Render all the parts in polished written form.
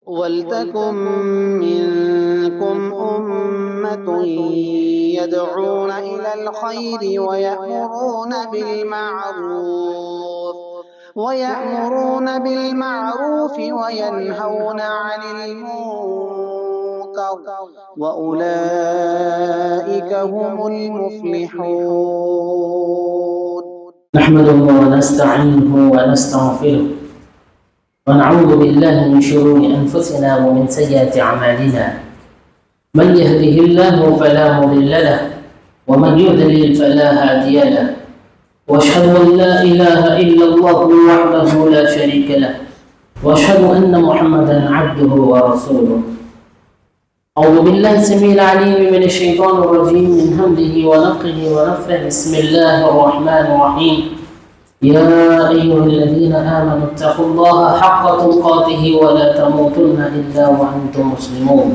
وَلْتَكُن مِّنكُمْ أُمَّةٌ يَدْعُونَ إِلَى الْخَيْرِ وَيَأْمُرُونَ وَيَنْهَوْنَ عَنِ الْمُنكَرِ وَأُولَئِكَ هُمُ الْمُفْلِحُونَ. نحمده ونستعينه ونستغفره ونعوذ بالله من شرور أنفسنا ومن سيئات أعمالنا. من يهده الله فلا مضل له ومن يضلل فلا هادي له، وأشهد أن لا إله إلا الله وحده لا شريك له، وأشهد أن محمدا عبده ورسوله. أعوذ بالله السميع العليم من الشيطان الرجيم من همزه ونفخه ونفثه. بسم الله الرحمن الرحيم. يا أيها الذين آمنوا اتقوا الله حق تقاته ولا تموتن إلا وأنتم مسلمون.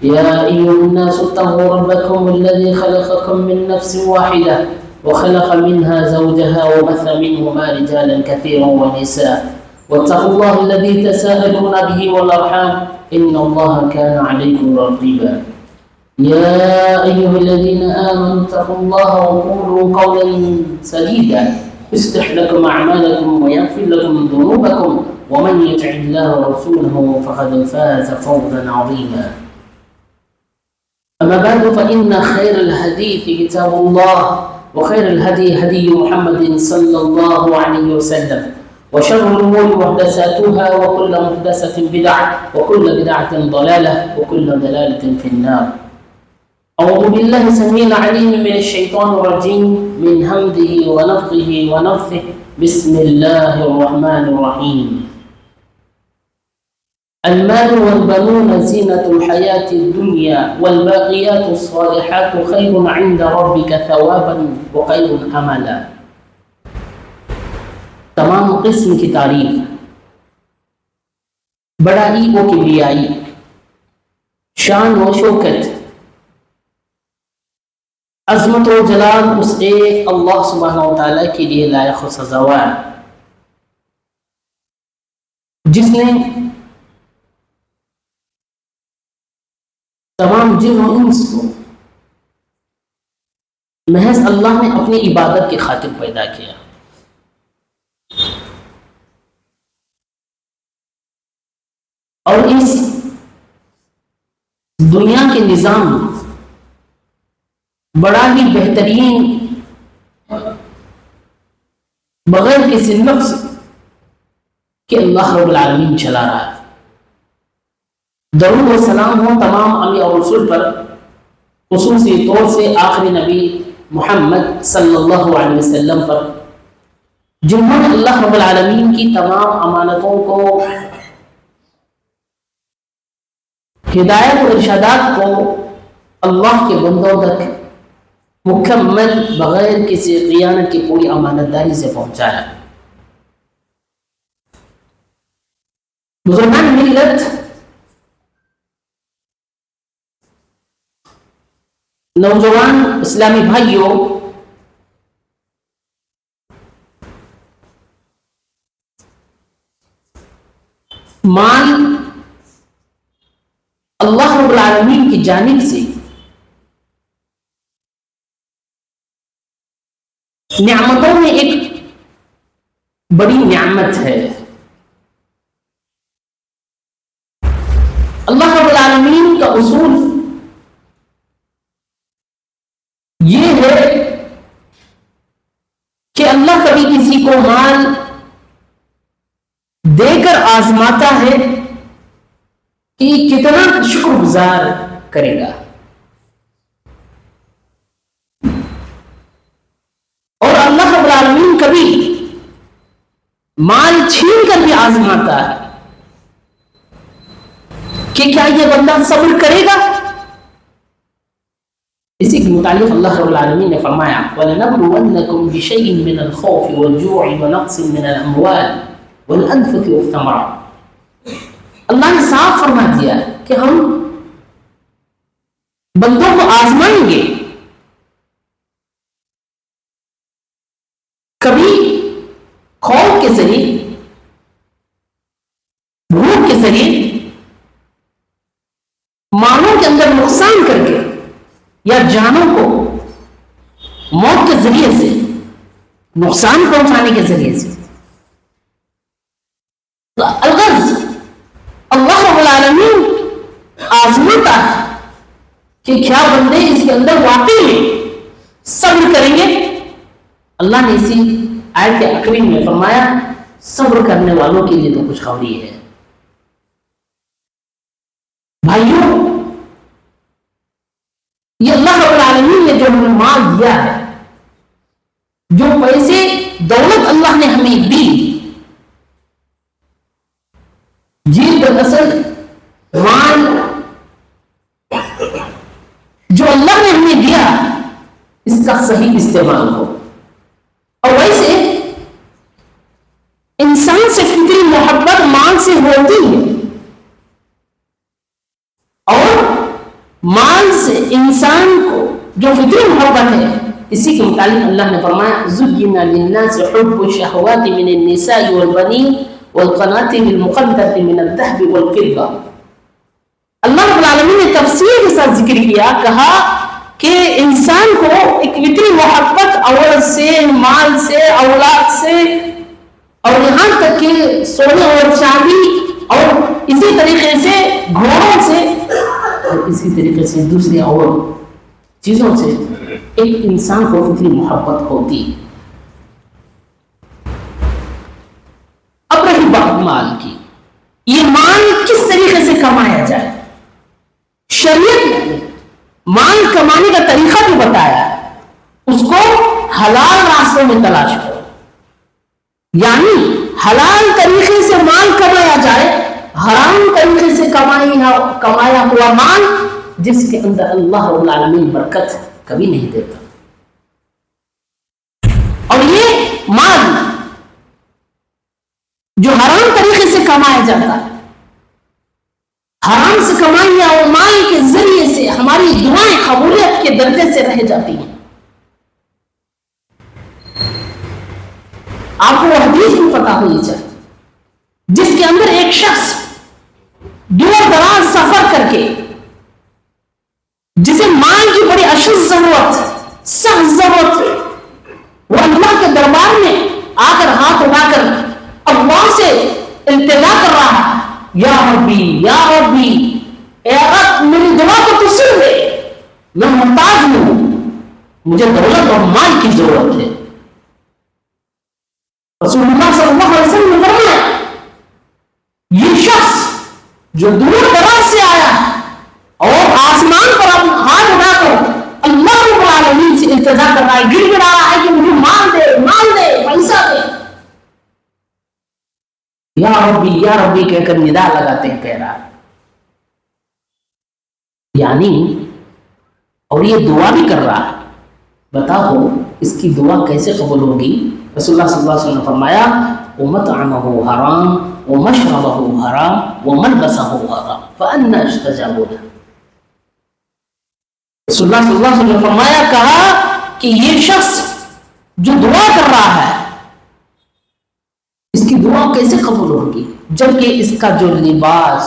يا أيها الناس اتقوا ربكم الذي خلقكم من نفس واحدة وخلق منها زوجها وبث منهما رجالا كثيرا ونساء، واتقوا الله الذي تساءلون به والأرحام إن الله كان عليكم رقيبا. يا أيها الذين آمنوا اتقوا الله وقولوا قولا سديدا يصلح لكم أعمالكم ويغفر لكم ذنوبكم، ومن يطع الله ورسوله فقد فاز فوزا عظيما. أما بعد، فإن خير الحديث كتاب الله، وخير الهدي هدي محمد صلى الله عليه وسلم، وشر الأمور محدثاتها، وكل محدثة بدعة، وكل بدعة ضلالة، وكل ضلالة في النار. أعوذ بالله السميع العليم من الشيطان الرجيم من همزه ونفخه ونفثه. بسم الله الرحمن الرحيم. المال والبنون زينة الحياة الدنيا، والباقيات الصالحات خير عند ربك ثوابا وخير أملا. تمام قسم کی تعریف، بڑائی و کبریائی، شان و شوکت، عظمت و جلال اس ایک اللہ سبحانہ و تعالیٰ کے لیے لائق و سزاوار، جس نے تمام جن و انس کو محض اللہ نے اپنی عبادت کی خاطر پیدا کیا. اور اس دنیا کے نظام بڑا ہی بہترین، بغیر کسی نقص کہ اللہ رب العالمین چلا رہا ہے. درود و سلام ہو تمام انبیاء اور رسول پر، خصوصی طور سے آخری نبی محمد صلی اللہ علیہ وسلم پر، جنہوں نے اللہ رب العالمین کی تمام امانتوں کو، ہدایت و ارشادات کو اللہ کے بندوں تک مکمل بغیر کسی خیانت کی پوری امانت داری سے پہنچایا. بزرگان ملت، نوجوان اسلامی بھائیوں، مال اللہ رب العالمین کی جانب سے نعمتوں میں ایک بڑی نعمت ہے. اللہ رب العالمین کا اصول یہ ہے کہ اللہ کبھی کسی کو مال دے کر آزماتا ہے کہ کتنا شکر گزار کرے گا، اور اللہ رب العالمین کبھی مال چھین کر بھی آزماتا ہے کہ کیا یہ بندہ صبر کرے گا. اسی کے متعلق اللہ رب العالمین نے فرمایا وَلَنَبْلُوَنَّكُمْ بِشَيْءٍ مِّنَ الْخَوْفِ وَالْجُوعِ وَنَقْصٍ مِّنَ الْأَمْوَالِ وَالْأَنفُسِ وَالثَّمَرَاتِ. اللہ نے صاف فرما دیا کہ ہم بندوں کو آزمائیں گے، کبھی خوف کے ذریعے، بھوک کے ذریعے، مالوں کے اندر نقصان کر کے یا جانوں کو موت کے ذریعے سے نقصان پہنچانے کے ذریعے سے. تو الغرض اللہ رب العالمین آزماتا ہے کہ کیا بندے اس کے اندر واقعی میں صبر کریں گے. اللہ نے اسی آیت کے آخری میں فرمایا صبر کرنے والوں کے لیے تو خوشخبری ہے. بھائیوں، یہ اللہ رب العالمین نے جو ہمیں مال دیا ہے، جو پیسے دولت اللہ نے ہمیں دی، یہ دراصل مال جو اللہ نے ہمیں دیا اس کا صحیح استعمال ہو. اور ویسے انسان سے فطری محبت مال سے ہوتی ہے، اور مال سے انسان کو جو فطری محبت ہے، اسی کے متعلق اللہ نے فرمایا زُيِّنَ لِلنَّاسِ حُبُّ الشَّهَوَاتِ مِنَ النِّسَاءِ وَالْبَنِينَ وَالْقَنَاطِيرِ الْمُقَنطَرَةِ مِنَ الذَّهَبِ وَالْفِضَّةِ. اللہ رب العالمین نے تفصیل کے ساتھ ذکر کیا، کہا کہ انسان کو ایک فطری محبت اول سے، مال سے، اولاد سے، اور یہاں تک کہ سونے اور چاندی، اور اسی طریقے سے گھوڑوں سے، اور اسی طریقے سے دوسری اور چیزوں سے ایک انسان کو فطری محبت ہوتی. اب رہی بات مال کی، یہ مال کس طریقے سے کمایا جائے. شریعت نے مال کمانے کا طریقہ بھی بتایا، اس کو حلال راستوں میں تلاش کرو، یعنی حلال طریقے سے مال کمایا جائے. حرام طریقے سے کمایا ہوا مال جس کے اندر اللہ رب العالمین برکت کبھی نہیں دیتا. اور یہ مال جو حرام طریقے سے کمایا جاتا ہے، حرام سے کمائی یا مال کے ذریعے سے ہماری دعائیں قبولیت کے درجے سے رہ جاتی ہیں. آپ کو حدیث بھی پتا ہونی چاہیے جس کے اندر ایک شخص دور دراز سفر کر کے، جسے مال کی بڑی اشد ضرورت، سخت ضرورت، وہ اللہ کے دربار میں آ کر ہاتھ اٹھا کر اللہ سے التجا کر رہا ہے، یا ربی یا ربی، اے رب میری دعا کو تو سن دے، میں محتاج ہوں، مجھے دولت اور مال کی ضرورت ہے. رسول اللہ صلی اللہ علیہ وسلم نے فرمایا یہ شخص جو دور دراز سے آیا اور آسمان پر اپنا ہاتھ اٹھا کر اللہ رب العالمین سے التجا کر رہا ہے، گر گڑا رہا ہے کہ مجھے مال دے، پیسہ دے، یا ربی کہہ کر ندا لگاتے ہیں کہہ رہا ہے. یعنی اور یہ دعا بھی کر رہا ہے. بتاؤ اس کی دعا کیسے قبول ہوگی؟ رسول اللہ صلی اللہ علیہ وسلم نے فرمایا وَمَطْعَمَهُ حَرَامٌ وَمَشْرَبَهُ حَرَامٌ وَمَلْبَسَهُ حَرَامٌ فَأَنَّىٰ يُسْتَجَابُ لَهُ. رسول اللہ صلی اللہ علیہ وسلم نے فرمایا، کہا کہ یہ شخص جو دعا کر رہا ہے اس کی دعا کیسے قبول ہوگی جبکہ اس کا جو لباس،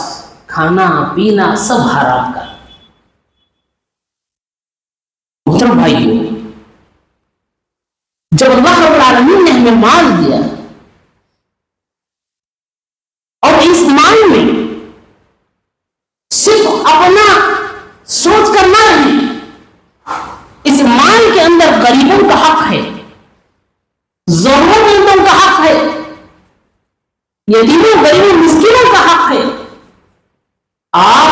کھانا پینا سب حرام کا. محترم بھائیو، جب اللہ رب العالمین نے ہمیں مال دیا اور اس مال میں صرف اپنا سوچ کر نہ رہے، اس مال کے اندر غریبوں کا حق ہے، ضرورت مندوں کا حق ہے، یتیموں غریبوں مسکینوں کا حق ہے. آپ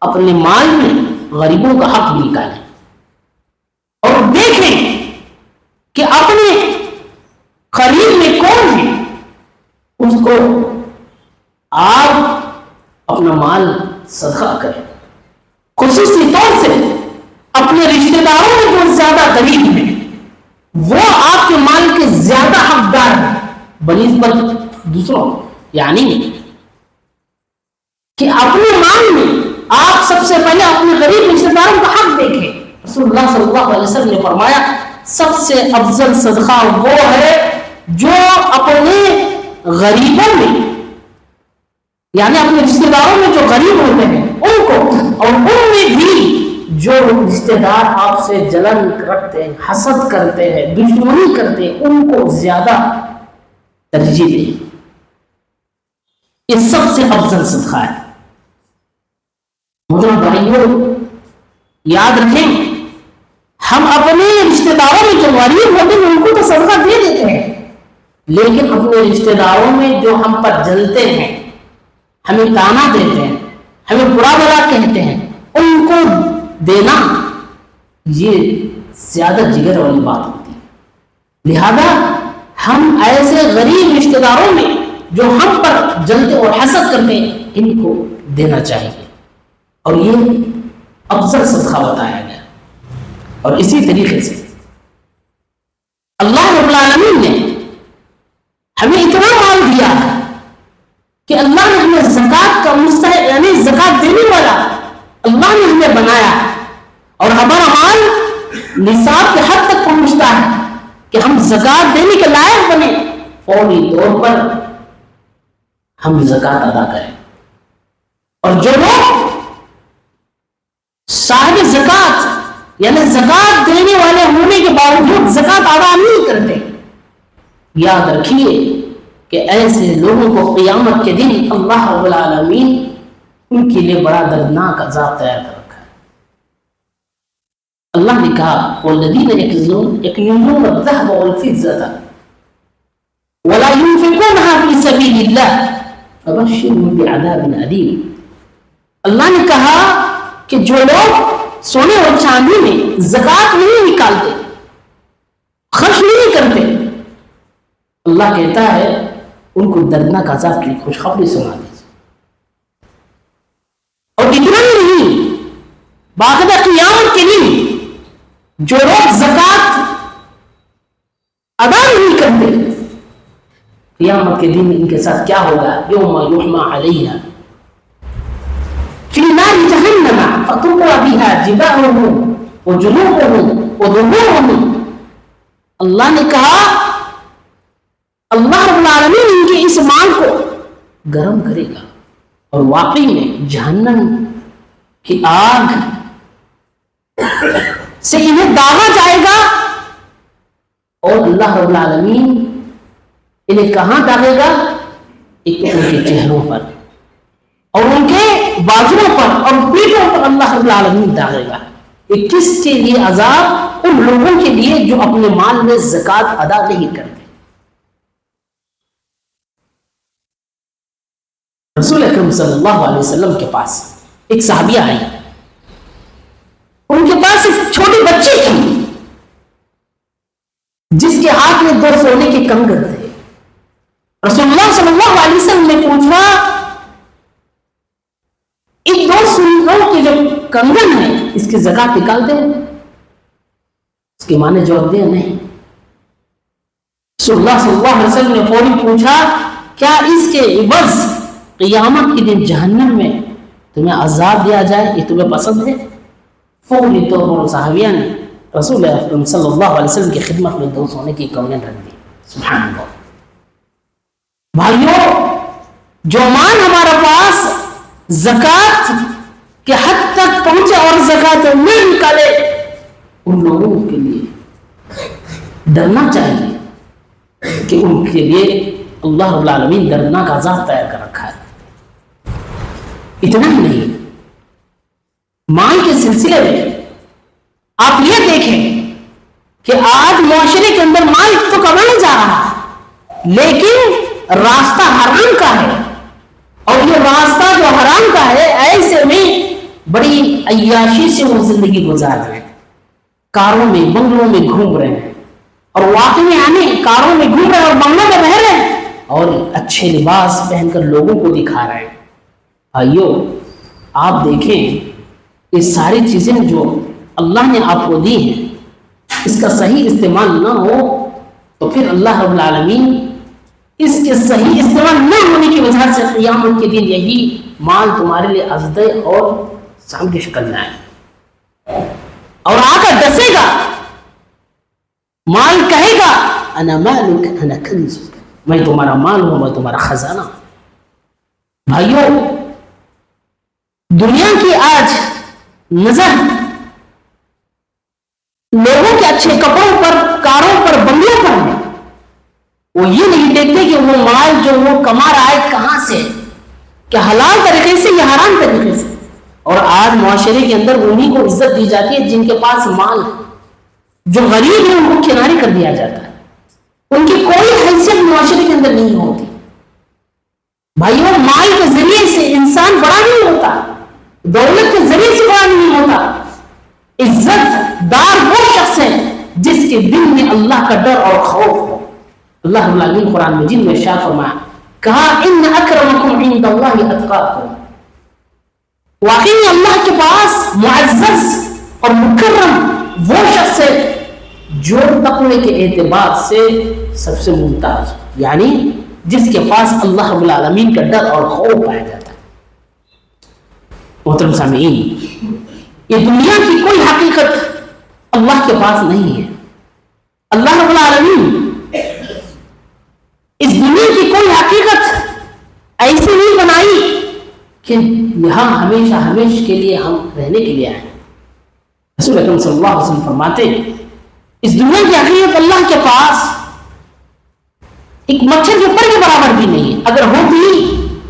اپنے مال میں غریبوں کا حق بھی نکالیں اور دیکھیں کہ اپنے قریب میں کون ہے، اس کو آپ اپنا مال صدقہ کریں. خصوصی طور سے اپنے رشتہ داروں میں جو زیادہ غریب ہیں وہ آپ کے مال کے زیادہ حقدار ہیں بنسبت دوسروں. یعنی کہ اپنے مال میں آپ سب سے پہلے اپنے غریب رشتہ داروں کا حق دیکھیں. رسول اللہ صلی اللہ علیہ وسلم نے فرمایا سب سے افضل صدقہ وہ ہے جو اپنے غریبوں میں، یعنی اپنے رشتہ داروں میں جو غریب ہوتے ہیں ان کو، اور ان میں بھی جو رشتہ دار آپ سے جلن رکھتے ہیں، حسد کرتے ہیں، دشمنی کرتے ہیں، ان کو زیادہ ترجیح دیں. یہ سب سے افضل صدقہ ہے. محترم بھائیوں، یاد رکھیں، ہم اپنے رشتہ داروں میں جو غریب ہوتے ہیں ان کو تو صدقہ دے دیتے ہیں، لیکن اپنے رشتہ داروں میں جو ہم پر جلتے ہیں، ہمیں تانا دیتے ہیں، ہمیں برا بھلا کہتے ہیں، ان کو دینا یہ زیادہ جگر والی بات ہوتی ہے. لہذا ہم ایسے غریب رشتہ داروں میں جو ہم پر جلتے اور حسد کرتے ہیں ان کو دینا چاہیے، اور یہ افضل صدقہ بتایا گیا. اور اسی طریقے سے اللہ رب العالمین نے ہمیں اتنا مال دیا ہے کہ اللہ نے ہمیں زکوٰۃ کا مستحق، یعنی زکوٰۃ دینے والا اللہ نے ہمیں بنایا، اور ہمارا مال نصاب کے حد تک پہنچتا ہے کہ ہم زکوٰۃ دینے کے لائق بنے، فوری طور پر ہم زکوٰۃ ادا کریں. اور جو لوگ صاحب زکوٰۃ یعنی زکوٰۃ دینے والے ہونے کے باوجود زکوٰۃ ادا نہیں کرتے، یاد رکھیے کہ ایسے لوگوں کو قیامت کے دن اللہ رب العالمین ان کے لیے بڑا دردناک عذاب تیار کر رکھا ہے. اللہ نے کہا والذین یکنزون الذهب والفضة ولا ينفقونها في سبيل الله فبشرهم بعذاب أليم. اللہ نے کہا کہ جو لوگ سونے اور چاندی میں زکوٰۃ نہیں نکالتے، خرچ نہیں کرتے، اللہ کہتا ہے ان کو دردناک عذاب کی خوشخبری سنا دیجیے. اور اتنا ہی نہیں، باقاعدہ قیامت کے دن جو لوگ زکوٰۃ ادا نہیں کرتے، قیامت کے دن ان کے ساتھ کیا ہوگا؟ یوم یحمى علیہا فی نار جہنم فتقوی بها جباہهم وجنوبهم وظہورهم. اللہ نے کہا اللہ رب العالمین ان کے اس مال کو گرم کرے گا، اور واقعی میں جہنم کی آگ سے انہیں داغا جائے گا، اور اللہ رب العالمین انہیں کہاں داغے گا؟ ایک ان کے چہروں پر اور ان کے بازوؤں پر اور پیٹھوں پر اللہ رب العالمین داغے گا. یہ کس کے لیے عذاب؟ ان لوگوں کے لیے جو اپنے مال میں زکوٰۃ ادا نہیں کرتے. رسول اکرم صلی اللہ علیہ وسلم کے پاس ایک صحابیہ آئی، ان کے پاس ایک چھوٹی بچی تھی جس کے ہاتھ میں 2 سونے کے کنگن تھے. رسول اللہ صلی اللہ علیہ وسلم نے پوچھا ان 2 سونوں کے جو کنگن ہیں اس کی زکوٰۃ نکال دیں؟ اس کی ماں نے جواب دیا نہیں. رسول اللہ صلی اللہ علیہ وسلم نے فوری پوچھا کیا اس کے عوض قیامت کے دن جہنم میں تمہیں عذاب دیا جائے، یہ تمہیں پسند ہے؟ فوری طور پر صحابیہ نے رسول اکرم صلی اللہ علیہ وسلم کی خدمت میں 2 سونے کی کنگن رکھ دی. سبحان اللہ. بھائیوں، جو مال ہمارا پاس زکوٰۃ کے حد تک پہنچے اور زکوٰۃ نہ نکالے، ان لوگوں کے لیے ڈرنا چاہیے کہ ان کے لیے اللہ رب العالمین دردناک عذاب تیار کر رکھا ہے. اتنا ہی نہیں، مال کے سلسلے میں آپ یہ دیکھیں کہ آج معاشرے کے اندر مال تو کمایا جا رہا ہے، لیکن راستہ حرام کا ہے، اور یہ راستہ جو حرام کا ہے ایسے میں بڑی عیاشی سے وہ زندگی گزار رہے ہیں، کاروں میں بنگلوں میں گھوم رہے ہیں، اور واقعی میں آنے کاروں میں گھوم رہے ہیں اور بنگلوں میں رہ رہے ہیں، اور اچھے لباس پہن کر لوگوں کو دکھا رہے ہیں. بھائیو، آپ دیکھیں یہ ساری چیزیں جو اللہ نے آپ کو دی ہیں، اس کا صحیح استعمال نہ ہو تو پھر اللہ رب العالمین اس کے صحیح استعمال نہ ہونے کی وجہ سے قیامت کے دن یہی مال تمہارے لیے ازدے اور سام کی شکل میں آئے، اور آ کر ڈسے گا. مال کہے گا انا مالک انا کنزک، میں تمہارا مال ہوں، میں تمہارا خزانہ. بھائیو، دنیا کی آج نظر لوگوں کے اچھے کپڑوں پر، کاروں پر، بنگلوں پر ہے، وہ یہ نہیں دیکھتے کہ وہ مال جو وہ کما رہا ہے کہاں سے، کہ حلال طریقے سے یا حرام طریقے سے. اور آج معاشرے کے اندر انہیں کو عزت دی جاتی ہے جن کے پاس مال ہے. جو غریب ہیں ان کو کنارے کر دیا جاتا ہے، ان کی کوئی حیثیت معاشرے کے اندر نہیں ہوتی. بھائیوں، مال کے ذریعے سے انسان بڑا نہیں ہوتا، دولت کے ذریعے سے بڑا نہیں ہوتا. عزت دار وہ شخص ہے جس کے دل میں اللہ کا ڈر اور خوف ہو. اللہ رب العالمین قرآن مجید میں ارشاد فرمایا، کہا ان اکرمکم عند اللہ اتقاکم. واقعی اللہ کے پاس معزز اور مکرم وہ شخص ہے جو تقوی کے اعتبار سے سب سے ممتاز، یعنی جس کے پاس اللہ رب العالمین کا ڈر اور خوف پایا جاتا ہے. محترم سامعین، یہ دنیا کی کوئی حقیقت اللہ کے پاس نہیں ہے. اللہ رب العالمین اس دنیا کی کوئی حقیقت ایسی نہیں بنائی کہ یہاں ہمیشہ ہمیشہ کے لیے ہم رہنے کے لیے آئے. رسول اکرم صلی اللہ علیہ وسلم فرماتے ہیں، اس دنیا کی حقیقت اللہ کے پاس ایک مچھر کے پر کے برابر بھی نہیں ہے. اگر ہوتی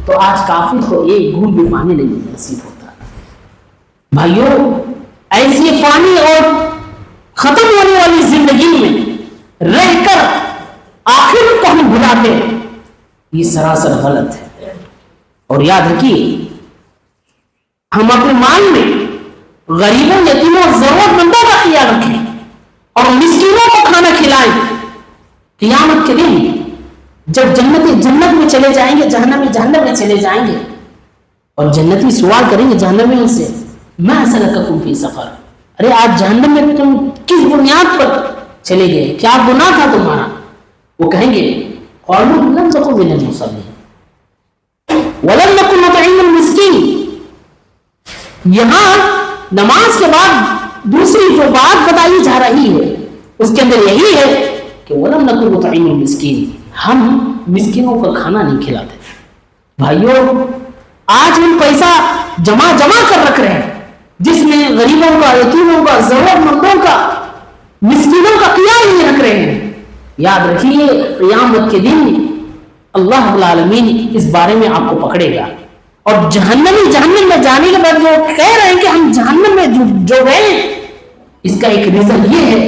تو آج کافر کو ایک گھونٹ بھی پانی نہیں نصیب ہوتا. بھائیوں، ایسی فانی اور ختم ہونے والی زندگی میں رہ کر آخر کو ہم بھلاتے ہیں، یہ سراسر غلط ہے. اور یاد رکھیے، ہم اپنے مال میں غریبوں، یتیموں اور ضرورت مندوں کا خیال رکھیں اور مسکینوں کو کھانا کھلائیں. قیامت کے دن جب جنتی جنت میں چلے جائیں گے، جہنمی جہنم میں چلے جائیں گے، اور جنتی سوال کریں گے جہنمیوں سے، ما سلککم فی سقر، ارے آج جہنم میں تم کس بنیاد پر چلے گئے، کیا گناہ تھا تمہارا؟ وہ کہیں گے قالوا لم نکن من المصلین ولم نکن نطعم المسکین. یہاں نماز کے بعد دوسری جو بات بتائی جا رہی ہے اس کے اندر یہی ہے کہ ولم نکن نطعم المسکین، ہم مسکینوں کا کھانا نہیں کھلاتے. بھائیوں، آج ہم پیسہ جمع کر رکھ رہے ہیں جس میں غریبوں کا، یتیموں کا، ضرورت مندوں کا، مسکینوں کا خیال نہیں رکھ رہے ہیں. یاد رکھیے، قیامت کے دن اللہ رب العالمین اس بارے میں آپ کو پکڑے گا. اور جہنم میں جانے کے بعد جو کہہ رہے ہیں کہ ہم جہنم میں جو گئے، اس کا ایک ریزن یہ ہے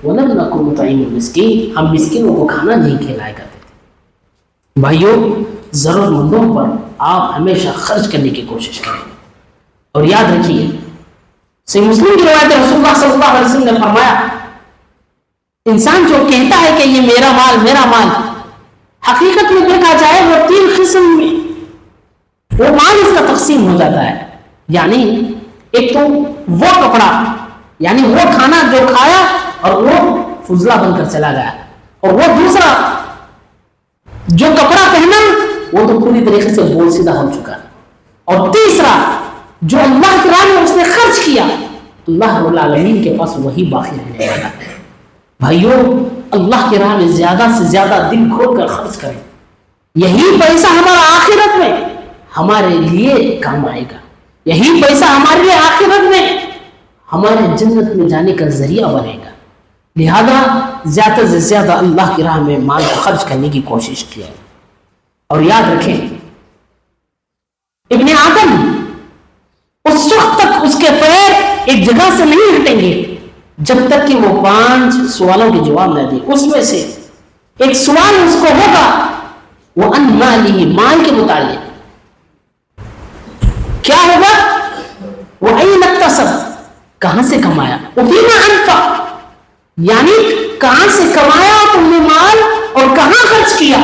وَلَمْ نَكُنْ نُطْعِمُ الْمِسْكِينَ، ہم مسکینوں کو کھانا نہیں کھلایا کرتے تھے. بھائیوں، ضرورت مندوں پر آپ ہمیشہ خرچ کرنے کی کوشش کریں. اور یاد رکھیے، صحیح مسلم کی روایت رسول اللہ صلی اللہ علیہ وسلم نے فرمایا، انسان جو کہتا ہے کہ یہ میرا مال، حقیقت میں دیکھا جائے وہ 3 قسم میں وہ مال اس کا تقسیم ہو جاتا ہے. یعنی ایک تو وہ کپڑا، یعنی وہ کھانا جو کھایا اور وہ فضلہ بن کر چلا گیا، اور وہ دوسرا جو کپڑا پہنا وہ تو پوری طریقے سے بوسیدہ ہو چکا، اور تیسرا جو اللہ کی راہ میں اس نے خرچ کیا، اللہ رب العالمین کے پاس وہی باقی رہنے والا ہے. بھائیوں، اللہ کی راہ میں زیادہ سے زیادہ دل کھول کر خرچ کریں. یہی پیسہ ہمارا آخرت میں ہمارے لیے کام آئے گا. یہی پیسہ ہمارے لیے آخرت میں ہمارے جنت میں جانے کا ذریعہ بنے گا. لہذا زیادہ سے زیادہ اللہ کی راہ میں مال خرچ کرنے کی کوشش کیا. اور یاد رکھیں، ابن آدم اس وقت تک اس کے پیر ایک جگہ سے نہیں ہٹیں گے جب تک کہ وہ 5 سوالوں کے جواب نہ دے. اس میں سے ایک سوال اس کو ہوگا وہ ان مالہ، مال کے متعلق کیا ہوگا، وہ این اکتسب، کہاں سے کمایا، وفیما انفق، یعنی کہاں سے کمایا تم نے مال اور کہاں خرچ کیا.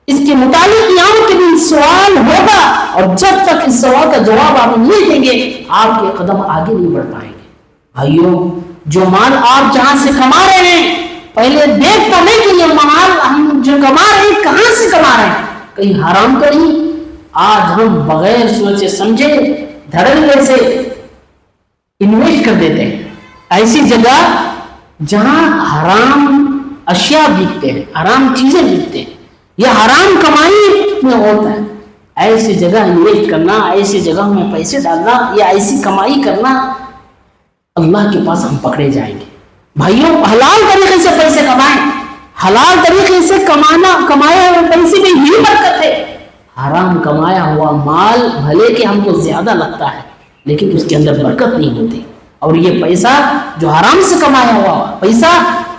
اس کے متعلق قیامت کے دن سوال ہوگا، اور جب تک اس سوال کا جواب آپ نہیں دیں گے آپ کے قدم آگے نہیں بڑھ پائیں گے. بھائیوں، جو مال آپ جہاں سے کما رہے ہیں پہلے دیکھ تو لیں کہ یہ مال ہم جو کما رہے ہیں کہاں سے کما رہے ہیں، کہیں حرام تو نہیں. آج ہم بغیر سوچے سمجھے دھڑلے سے انویسٹ کر دیتے ہیں ایسی جگہ جہاں حرام اشیاء بکتے ہیں، حرام چیزیں بکتے ہیں، یہ حرام کمائی میں ہوتا ہے. ایسی جگہ انویسٹ کرنا، ایسی جگہ میں پیسے ڈالنا یا ایسی کمائی کرنا، اللہ کے پاس ہم پکڑے جائیں گے۔ بھائیوں، حلال طریقے سے پیسے کمائیں، حلال طریقے سے کمائے ہوئے پیسے میں ہی برکت ہے۔ حرام کمایا ہوا مال بھلے کہ ہم کو زیادہ لگتا ہے لیکن اس کے اندر برکت نہیں ہوتی، اور یہ پیسہ جو حرام سے کمایا ہوا پیسہ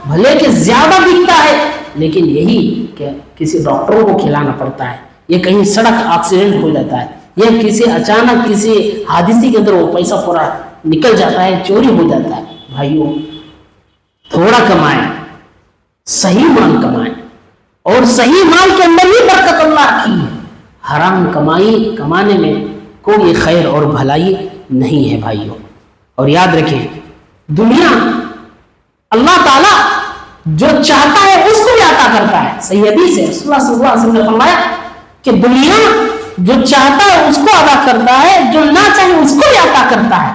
بھلے کہ زیادہ بکتا ہے لیکن یہی کہ کسی ڈاکٹروں کو کھلانا پڑتا ہے، یا کہیں سڑک ایکسیڈنٹ ہو جاتا ہے، یا کسی اچانک کسی حادثے کے اندر وہ پیسہ پورا نکل جاتا ہے، چوری ہو جاتا ہے۔ بھائیوں، تھوڑا کمائیں، صحیح مال کمائیں، اور صحیح مال کے اندر ہی برکت اللہ کی ہے۔ حرام کمانے میں کوئی خیر اور بھلائی نہیں ہے بھائیوں۔ اور یاد رکھیں، دنیا اللہ تعالیٰ جو چاہتا ہے اس کو بھی عطا کرتا ہے۔ صحیح حدیث ہے، رسول اللہ صلی اللہ علیہ وسلم نے فرمایا کہ دنیا جو چاہتا ہے اس کو عطا کرتا ہے، جو نہ چاہے اس کو بھی عطا کرتا ہے،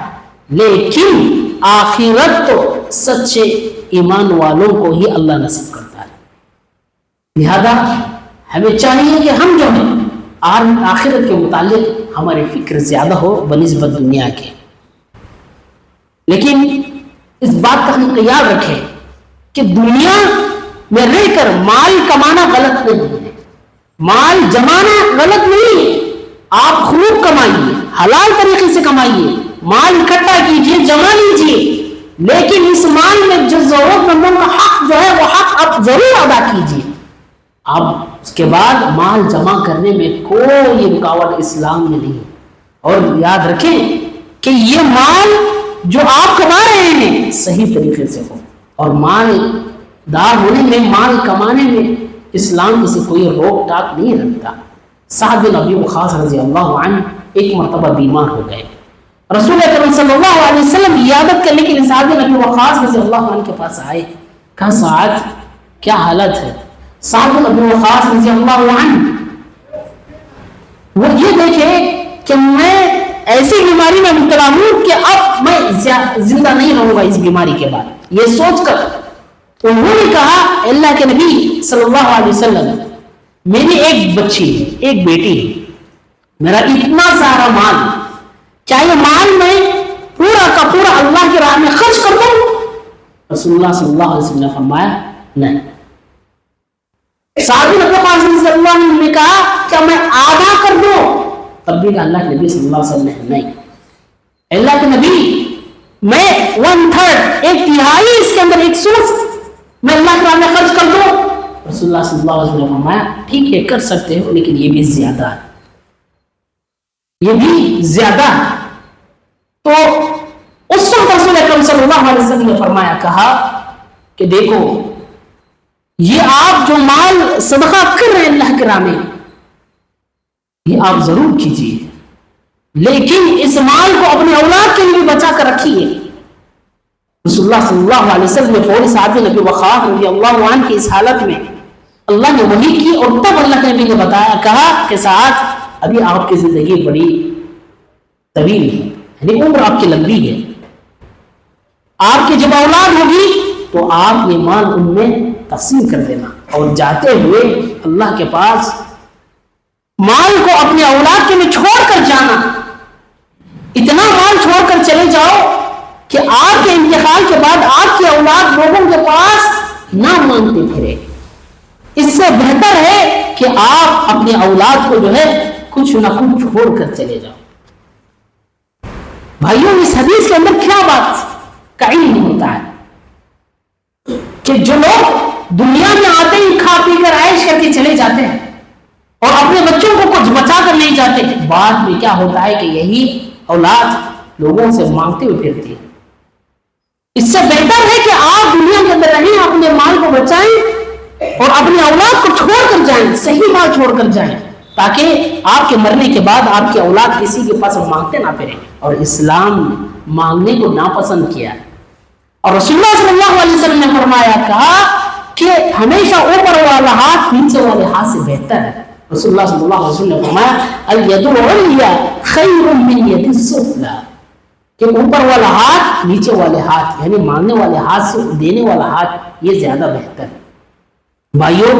لیکن آخرت تو سچے ایمان والوں کو ہی اللہ نصیب کرتا ہے۔ لہذا ہمیں چاہیے کہ ہم جو ہیں آخرت کے متعلق ہماری فکر زیادہ ہو بنسبت دنیا کے، لیکن اس بات کا ہم یاد رکھیں کہ دنیا میں رہ کر مال کمانا غلط نہیں ہے، مال جمانا غلط نہیں ہے۔ آپ خوب کمائیے، حلال طریقے سے کمائیے، مال اکٹھا کیجیے، جمع لیجیے، لیکن اس مال میں جو ضرورت مندوں کا حق جو ہے وہ حق آپ ضرور ادا کیجیے۔ اب اس کے بعد مال جمع کرنے میں کوئی رکاوٹ اسلام میں نہیں۔ اور یاد رکھیں کہ یہ مال جو آپ کما رہے ہیں صحیح طریقے سے ہو، اور مال دار ہونے میں، مال کمانے میں اسلام اسے کوئی روک ٹاک نہیں رکھتا۔ سعد بن ابی وقاص رضی اللہ عنہ ایک مرتبہ بیمار ہو گئے، رسول اکرم صلی اللہ علیہ وسلم عیادت کرنے کے لیے سعد بن ابی وقاص رضی اللہ عنہ کے پاس آئے۔ کہا سعد کیا حالت ہے؟ سعد بن ابی وقاص رضی اللہ عنہ وہ یہ دیکھے کہ میں ایسی بیماری میں مبتلا ہوں کہ اب میں زندہ نہیں رہوں گا اس بیماری کے بعد، یہ سوچ کر انہوں نے کہا اللہ کے نبی صلی اللہ علیہ وسلم، میری ایک بچی ہے، ایک بیٹی ہے، میرا اتنا سارا مال، کیا یہ مال میں پورا کا پورا اللہ کی راہ میں خرچ کر دوں؟ رسول اللہ صلی اللہ علیہ وسلم نے فرمایا نہیں۔ سعد بن ابی وقاص رضی اللہ عنہ نے کہا کیا میں آدھا کر دوں؟ تب بھی اللہ کے نبی صلی اللہ علیہ وسلم نے نہیں۔ اللہ کے نبی میں 1/3 ایک تہائی اس کے اندر 1/100 میں اللہ کے راہ میں خرچ کر دوں؟ رسول اللہ صلی اللہ علیہ وسلم نے فرمایا ٹھیک ہے کر سکتے ہو، لیکن یہ بھی زیادہ ہے، یہ بھی زیادہ ہے۔ تو اس وقت رسول اکرم صلی اللہ علیہ وسلم نے فرمایا، کہا کہ دیکھو یہ آپ جو مال صدقہ کر رہے ہیں اللہ کے راہ میں، یہ آپ ضرور کیجیے، لیکن اس مال کو اپنے اولاد کے لیے بچا کر رکھیے۔ رسول اللہ صلی اللہ علیہ وسلم نے فوری سعد بن ابی وقاص رضی اللہ عنہ کی اس حالت میں اللہ نے وحی کی، اور تب اللہ کے نبی نے بتایا، کہا کہ سعد ابھی آپ کی زندگی بڑی طویل ہے، یعنی عمر آپ کی لمبی ہے، آپ کی جب اولاد ہوگی تو آپ یہ مال ان میں تقسیم کر دینا، اور جاتے ہوئے اللہ کے پاس مال کو اپنے اولاد کے میں چھوڑ کر جانا، اتنا مال چھوڑ کر چلے جاؤ کہ آپ کے انتقال کے بعد آپ کی اولاد لوگوں کے پاس نہ مانگتے پھرے۔ اس سے بہتر ہے کہ آپ اپنے اولاد کو جو ہے کچھ نہ کچھ چھوڑ کر چلے جاؤ۔ بھائیوں، اس حدیث کے اندر کیا بات کا علم ہوتا ہے کہ جو لوگ دنیا میں آتے ہی کھا پی کر عیش کر کے چلے جاتے ہیں اور اپنے بچوں کو کچھ بچا کر نہیں جاتے، بعد میں کیا ہوتا ہے کہ یہی اولاد لوگوں سے مانگتے ہوئے پھرتی ہے۔ اس سے بہتر ہے کہ آپ دنیا کے اندر رہیں، اپنے مال کو بچائیں اور اپنی اولاد کو چھوڑ کر جائیں، صحیح مال چھوڑ کر جائیں، تاکہ آپ کے مرنے کے بعد آپ کی اولاد کسی کے پاس مانگتے نہ پھریں۔ اور اسلام مانگنے کو ناپسند کیا، اور رسول اللہ صلی اللہ علیہ وسلم نے فرمایا، کہا کہ ہمیشہ اوپر والا ہاتھ نیچے والے ہاتھ سے بہتر ہے۔ رسول اللہ صلی اللہ علیہ وسلم نے فرمایا، الید العلیٰ خیر من ید السفلیٰ، کہ اوپر والا ہاتھ نیچے والے ہاتھ، یعنی مانگنے والے ہاتھ سے دینے والا ہاتھ یہ زیادہ بہتر ہے۔ بھائیو،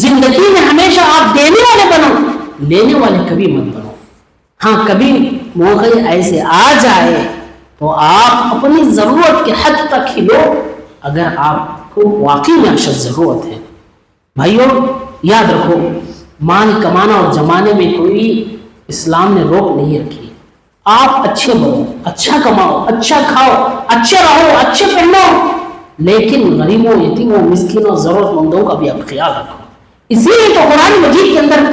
زندگی میں ہمیشہ آپ دینے والے بنو، لینے والے کبھی مت بنو. ہاں کبھی موقع ایسے آ جائے تو آپ اپنی ضرورت کے حد تک ہی لو اگر آپ کو واقعی میں اشد ضرورت ہے. بھائیو یاد رکھو مال کمانا اور جمانے میں کوئی اسلام نے روک نہیں رکھی. آپ اچھے بنو, اچھا کماؤ, اچھا کھاؤ, اچھے رہو, اچھے پہنو, لیکن غریبوں, یتیموں, مسکینوں, ضرورت مندوں کا بھی آپ خیال رکھو. اسی لیے تو قرآن مجید کے اندر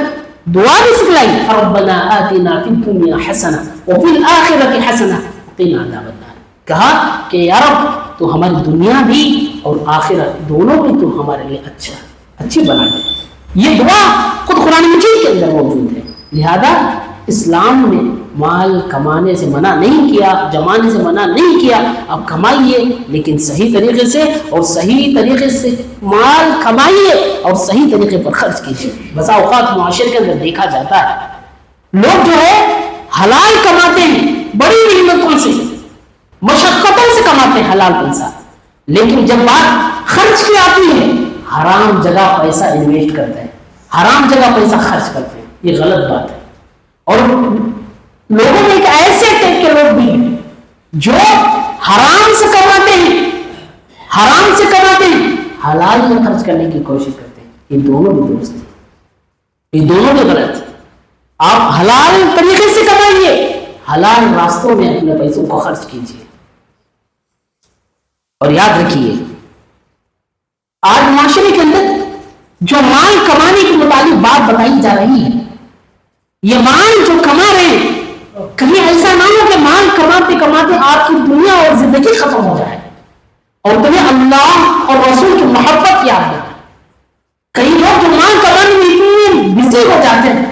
دعا بھی سکھلائی, ربنا آتنا فی الدنیا حسنہ وفی الآخرۃ حسنہ وقنا عذاب النار. کہا کہ یا رب تو ہماری دنیا بھی اور آخرت دونوں بھی تو ہمارے لیے اچھی بنا دے. یہ دعا خود قرآن مجید کے اندر موجود ہے. لہذا اسلام نے مال کمانے سے منع نہیں کیا, جمانے سے منع نہیں کیا. آپ کمائیے لیکن صحیح طریقے سے, اور صحیح طریقے سے مال کمائیے اور صحیح طریقے پر خرچ کیجیے. بسا اوقات معاشرے کے اندر دیکھا جاتا ہے لوگ جو ہے حلال کماتے ہیں, بڑی محنتوں سے, مشقتوں سے کماتے ہیں حلال پیسہ, لیکن جب بات خرچ کی آتی ہے حرام جگہ پیسہ انویسٹ کرتے ہیں, حرام جگہ پیسہ خرچ کرتے ہیں. یہ غلط بات ہے. اور لوگوں میں ایک ایسے ٹائپ کے لوگ بھی ہیں جو حرام سے کماتے ہیں, حلال میں خرچ کرنے کی کوشش کرتے ہیں. یہ دونوں بھی درست ہیں, یہ دونوں بھی غلط ہیں. آپ حلال طریقے سے کمائیے, حلال راستوں میں اپنے پیسوں کو خرچ کیجیے. اور یاد رکھیے آج معاشرے کے اندر جو مال کمانے کے متعلق بات بتائی جا رہی ہے, یہ مال جو کما رہے ہیں کہیں ایسا نہ ہو کہ مال کماتے کماتے آپ کی دنیا اور زندگی ختم ہو جائے اور تمہیں اللہ اور رسول کی محبت یاد نہ. کئی لوگ جو مال کمانے میں اتنے بزی ہو جاتے ہیں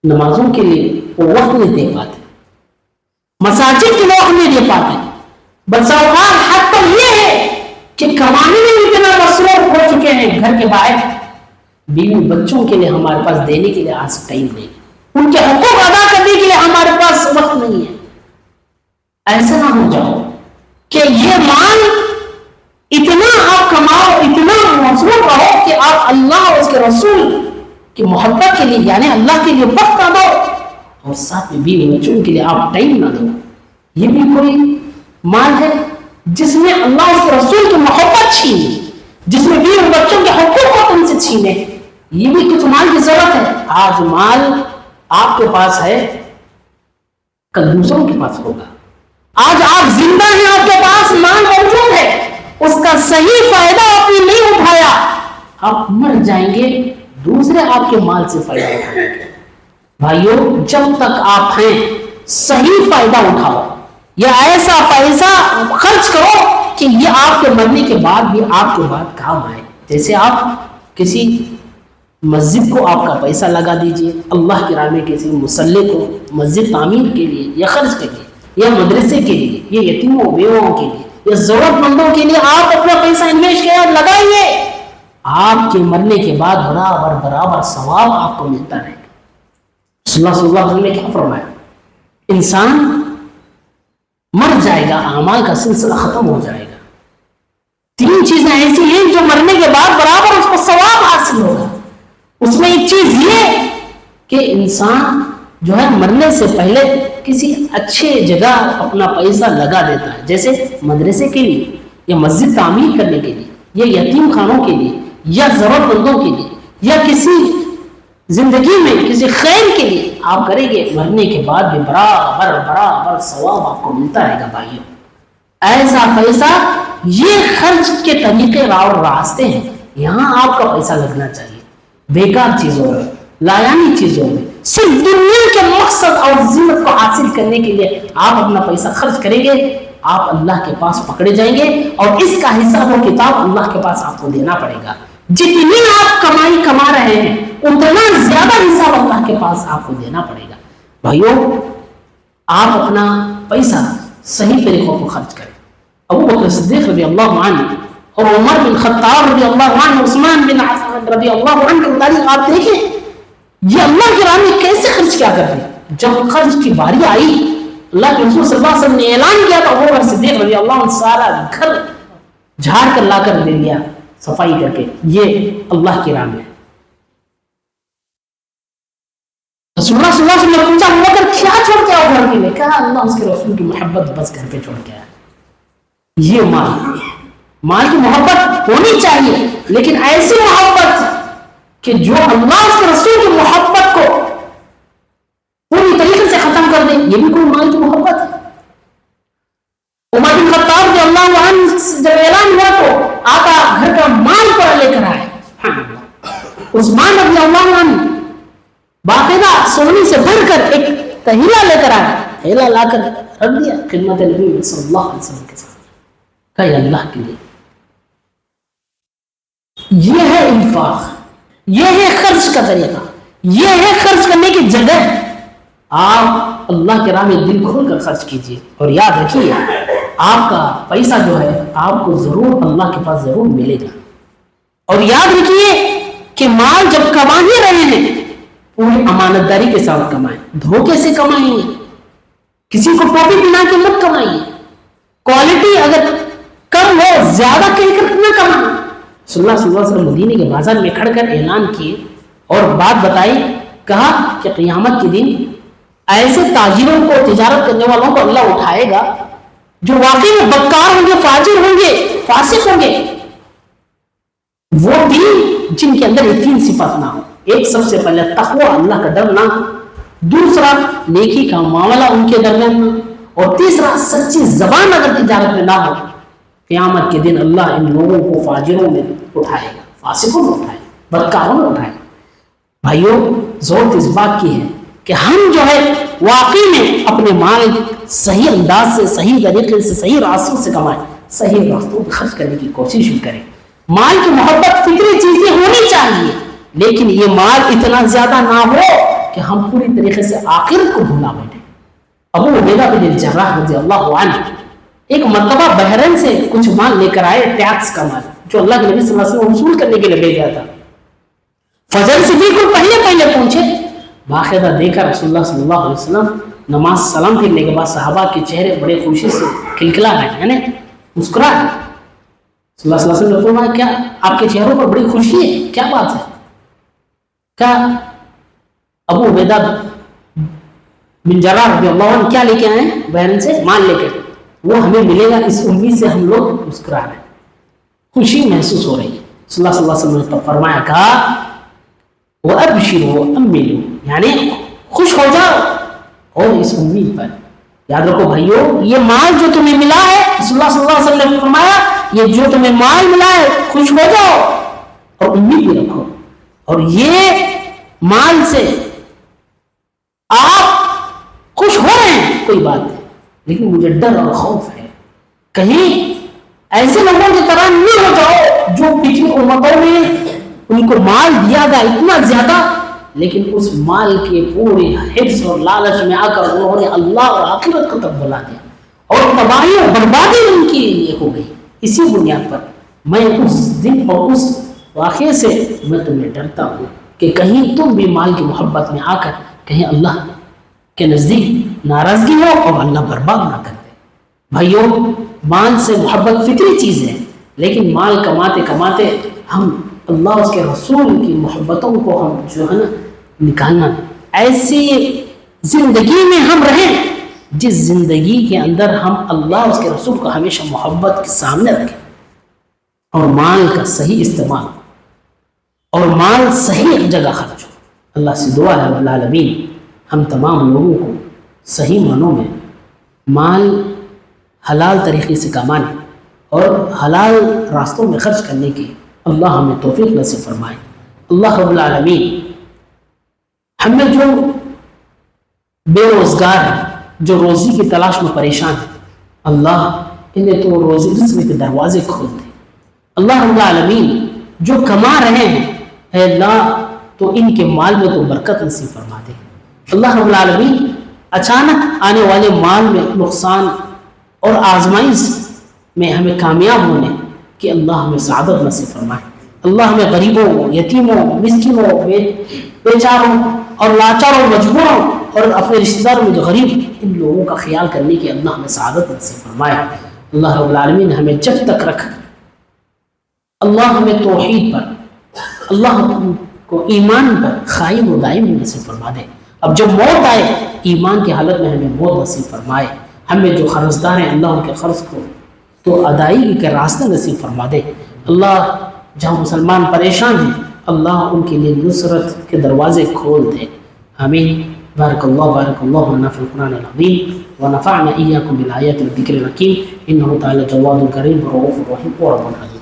نمازوں کے لیے وہ وقت نہیں دے پاتے, مساجد کے وقت نہیں دے پاتے. بس اوقات حد تک یہ ہے کہ کمانے میں اتنا مصروف ہو چکے ہیں گھر کے باہر, بیوی بچوں کے لیے ہمارے پاس دینے کے لیے آج ٹائم نہیں, ان کے حقوق ادا کرنے کے لیے ہمارے پاس وقت نہیں ہے. ایسا نہ ہو جاؤ کہ یہ مال اتنا آپ کماؤ, اتنا مصروف رہو کہ آپ اللہ اور اس کے رسول کی محبت کے لیے یعنی اللہ کے لیے وقت نہ دو, اور ساتھ میں بیوی بچوں کے لیے آپ ٹائم نہ دو. یہ بھی کوئی مال ہے جس میں اللہ اور اس کے رسول کی محبت چھینے, جس میں بیوی بچوں کے حقوق کو تم سے چھینے. یہ بھی کچھ مال کی ضرورت ہے. آج مال آپ کے پاس ہے, کل دوسروں کے پاس ہوگا. آج آپ زندہ ہیں, آپ کے پاس مال موجود ہے, اس کا صحیح فائدہ آپ نے نہیں اٹھایا, آپ مر جائیں گے, دوسرے آپ کے مال سے فائدہ اٹھائیں گے. بھائیو جب تک آپ ہیں صحیح فائدہ اٹھاؤ, یا ایسا پیسہ خرچ کرو کہ یہ آپ کے مرنے کے بعد بھی آپ کے بعد کام آئے. جیسے آپ کسی مسجد کو آپ کا پیسہ لگا دیجئے, اللہ کی راہ میں کسی مصلی کو مسجد تعمیر کے لیے یا خرچ کے لیے, یا مدرسے کے لیے, یا یتیموں بیووں کے لیے, یا ضرورت مندوں کے لیے آپ اپنا پیسہ انویسٹ کیا لگائیے. آپ کے مرنے کے بعد برابر ثواب آپ کو ملتا رہے گا. صلی اللہ علیہ وسلم نے کیا فرمایا, انسان مر جائے گا, اعمال کا سلسلہ ختم ہو جائے گا. 3 چیزیں ایسی ہیں جو مرنے کے بعد برابر اس کو ثواب حاصل ہوگا. اس میں ایک چیز یہ کہ انسان جو ہے مرنے سے پہلے کسی اچھے جگہ اپنا پیسہ لگا دیتا ہے, جیسے مدرسے کے لیے, یا مسجد تعمیر کرنے کے لیے, یا یتیم خانوں کے لیے, یا ضرورت مندوں کے لیے, یا کسی زندگی میں کسی خیر کے لیے آپ کریں گے. مرنے کے بعد بھی برابر ثواب آپ کو ملتا رہے گا. بھائیوں ایسا پیسہ, یہ خرچ کے طریقے اور راستے ہیں, یہاں آپ کا پیسہ لگنا چاہیے. بیکار چیزوں میں, لایانی چیزوں میں, صرف دنیا کے مقصد اور زینت کو حاصل کرنے کے لیے آپ اپنا پیسہ خرچ کریں گے, آپ اللہ کے پاس پکڑے جائیں گے, اور اس کا حساب و کتاب اللہ کے پاس آپ کو دینا پڑے گا. جتنی آپ کمائی کما رہے ہیں اتنا زیادہ حساب اللہ کے پاس آپ کو دینا پڑے گا. بھائیوں آپ اپنا پیسہ صحیح طریقوں کو خرچ کریں. ابو بکر صدیق رضی اللہ عنہ اور عمر بن خطاب رضی اللہ عنہ, عثمان بن عفان رضی اللہ عنہ کے متعلق آپ دیکھیں یہ اللہ کی راہ میں کیسے خرچ کیا کرتے ہیں. جب خرچ کی باری آئی اللہ کے رسول صلی اللہ علیہ وسلم نے اعلان کیا تو ابو بکر صدیق رضی اللہ عنہ سارا گھر جھاڑ کر لا کر دے دیا, صفائی کر کے, یہ اللہ کی راہ میں. رسول اللہ صلی اللہ علیہ وسلم نے پوچھا ابو بکر کیا چھوڑ کے آؤ گھر کے لیے؟ کہا اللہ اس کے رسول کی محبت بس گھر پہ چھوڑ کے آیا. یہ مال کی محبت ہونی چاہیے، لیکن ایسی محبت کہ جو اللہ اس کے رسول کی محبت کو پوری طریقے سے ختم کر دے، یہ بھی کوئی مال کی محبت ہے. عمر بن خطاب رضی اللہ عنہ جب اعلان ہوا تو آقا گھر کا مال پر لے کر آئے. عثمان رضی اللہ عنہ باقاعدہ سونے سے بھر کر ایک تہیلا لے کر آئے، تہیلا لا کر رکھ دیا خدمت نبی صلی اللہ علیہ وسلم کے ساتھ. کہا یہ اللہ کے لیے. یہ ہے انفاق، یہ ہے خرچ کا طریقہ، یہ ہے خرچ کرنے کی جگہ. آپ اللہ کے راہ میں دل کھول کر خرچ کیجیے، اور یاد رکھیے آپ کا پیسہ جو ہے آپ کو ضرور اللہ کے پاس ضرور ملے گا. اور یاد رکھیے کہ مال جب کما ہی رہے ہیں پوری امانت داری کے ساتھ کمائیں، دھوکے سے کمائیں، کسی کو ٹوپی پہنا کے مت کمائیے. کوالٹی اگر کم ہو زیادہ کہہ کر نہ کمائیں. صلی اللہ علیہ وسلم مدینے کے بازار میں کھڑ کر اعلان کیے اور بات بتائی. کہا کہ قیامت کے دن ایسے تاجروں کو، تجارت کرنے والوں کو اللہ اٹھائے گا جو واقعی میں بدکار ہوں گے، فاجر ہوں گے، فاسق ہوں گے. وہ بھی جن کے اندر یہ 3 صفات نہ ہو. ایک سب سے پہلے تقوی، اللہ کا ڈر نہ ہو. دوسرا نیکی کا معاملہ ان کے درمیان نہ. اور تیسرا سچی زبان اگر تجارت میں نہ ہو. قیامت کے دن اللہ ان لوگوں کو فاجروں میں اٹھائے گا، فاسقوں میں اٹھائے گا، بدکاروں میں اٹھائے گا. بھائیوں ضرورت اس بات کی ہے کہ ہم جو ہے واقعی میں اپنے مال صحیح انداز سے، صحیح طریقے سے، صحیح راستوں سے کمائیں، صحیح راستوں پہ خرچ کرنے کی کوشش بھی کریں. مال کی محبت فطری چیزیں ہونی چاہیے، لیکن یہ مال اتنا زیادہ نہ ہو کہ ہم پوری طریقے سے آخرت کو بھولا بیٹھیں. ابو عبیدہ بن الجراح رضی اللہ عنہ ایک مرتبہ بحرین سے کچھ مال لے کر آئے، ٹیکس کا مال جو اللہ کے نبی صلی اللہ علیہ وسلم وصول کرنے کے لیے بھیجا تھا. فجر سے بالکل پہلے پہنچے. باقاعدہ دیکھا رسول اللہ صلی اللہ علیہ وسلم نماز سلام پھرنے کے بعد صحابہ کے چہرے بڑے خوشی سے کھلکھلا رہے ہیں، یعنی مسکرا رہے ہیں. صلی اللہ علیہ وسلم نے فرمایا کیا آپ کے چہروں پر بڑی خوشی ہے؟ کیا بات ہے؟ کیا ابو عبیدہ بن جراح رضی اللہ عنہ کیا لے کے آئے ہیں؟ بحرین سے مال لے کے. وہ ہمیں ملے گا اس امید سے ہم لوگ مسکرا رہے ہیں، خوشی محسوس ہو رہی ہے. صلی اللہ علیہ وسلم نے فرمایا کہا وَأَبْشِرُوا وَأَمِّلُوا، یعنی خوش ہو جاؤ اور اس امید پر. یاد رکھو بھائیو، یہ مال جو تمہیں ملا ہے، رسول اللہ صلی اللہ علیہ وسلم نے فرمایا یہ جو تمہیں مال ملا ہے خوش ہو جاؤ اور امید بھی رکھو. اور یہ مال سے آپ خوش ہو رہے ہیں کوئی بات نہیں، لیکن مجھے ڈر اور خوف ہے کہیں ایسے لوگوں کی طرح نہیں ہو جاؤ جو پچھلی امتوں میں ان کو مال دیا گیا اتنا زیادہ، لیکن اس مال کے پورے حرص اور لالچ میں آ کر انہوں نے اللہ اور آخرت کو تک بلا دیا اور تباہی اور بربادی ان کی یہ ہو گئی. اسی بنیاد پر میں اس دن اور اس واقعے سے میں تمہیں ڈرتا ہوں کہ کہیں تم بھی مال کی محبت میں آ کر کہیں اللہ کے نزدیک ناراضگی ہو اور اللہ برباد نہ کر دے. بھائیوں، مال سے محبت فطری چیز ہے، لیکن مال کماتے کماتے ہم اللہ اس کے رسول کی محبتوں کو ہم جو ہے نا نکالنا. ایسی زندگی میں ہم رہیں جس زندگی کے اندر ہم اللہ اس کے رسول کو ہمیشہ محبت کے سامنے رکھیں، اور مال کا صحیح استعمال اور مال صحیح جگہ خرچ ہو. اللہ سے دعا ہے رب العالمین ہم تمام لوگوں کو صحیح معنوں میں مال حلال طریقے سے کمانے اور حلال راستوں میں خرچ کرنے کی اللہ ہمیں توفیق نصیب فرمائے. اللہ رب العالمین ہمیں جو بے روزگار ہیں، جو روزی کی تلاش میں پریشان ہیں، اللہ انہیں تو روزی رزق کے دروازے کھول دے. اللہ رب العالمین جو کما رہے ہیں اے اللہ تو ان کے مال میں تو برکت نصیب فرما دے. اللہ رب العالمین اچانک آنے والے مال میں نقصان اور آزمائش میں ہمیں کامیاب ہونے کہ اللہ ہمیں سعادت نصیب فرمائے. اللہ ہمیں غریبوں، یتیموں، مسکینوں، بیچاروں اور لاچاروں، مجبوروں اور اپنے رشتہ داروں میں جو غریب ان لوگوں کا خیال کرنے کی اللہ ہمیں سعادت نصیب فرمائے. اللہ رب العالمین ہمیں جب تک رکھ اللہ ہمیں توحید پر، اللہ کو ایمان پر قائم و دائم نصیب فرما دے. اب جب موت آئے ایمان کی حالت میں ہمیں موت نصیب فرمائے، ہمیں جو قرضدار ہیں اللہ ان کے قرض کو تو ادائیگی کے راستے نصیب فرما دے۔ اللہ جہاں مسلمان پریشان ہیں اللہ ان کے لیے نصرت کے دروازے کھول دے، آمین۔ بارک اللہ لنا فی القرآن العظیم ونفعنا ایاکم بالآیات والذکر الحکیم انہ تعالی جواد کریم ورؤوف رحیم ورب حلیم۔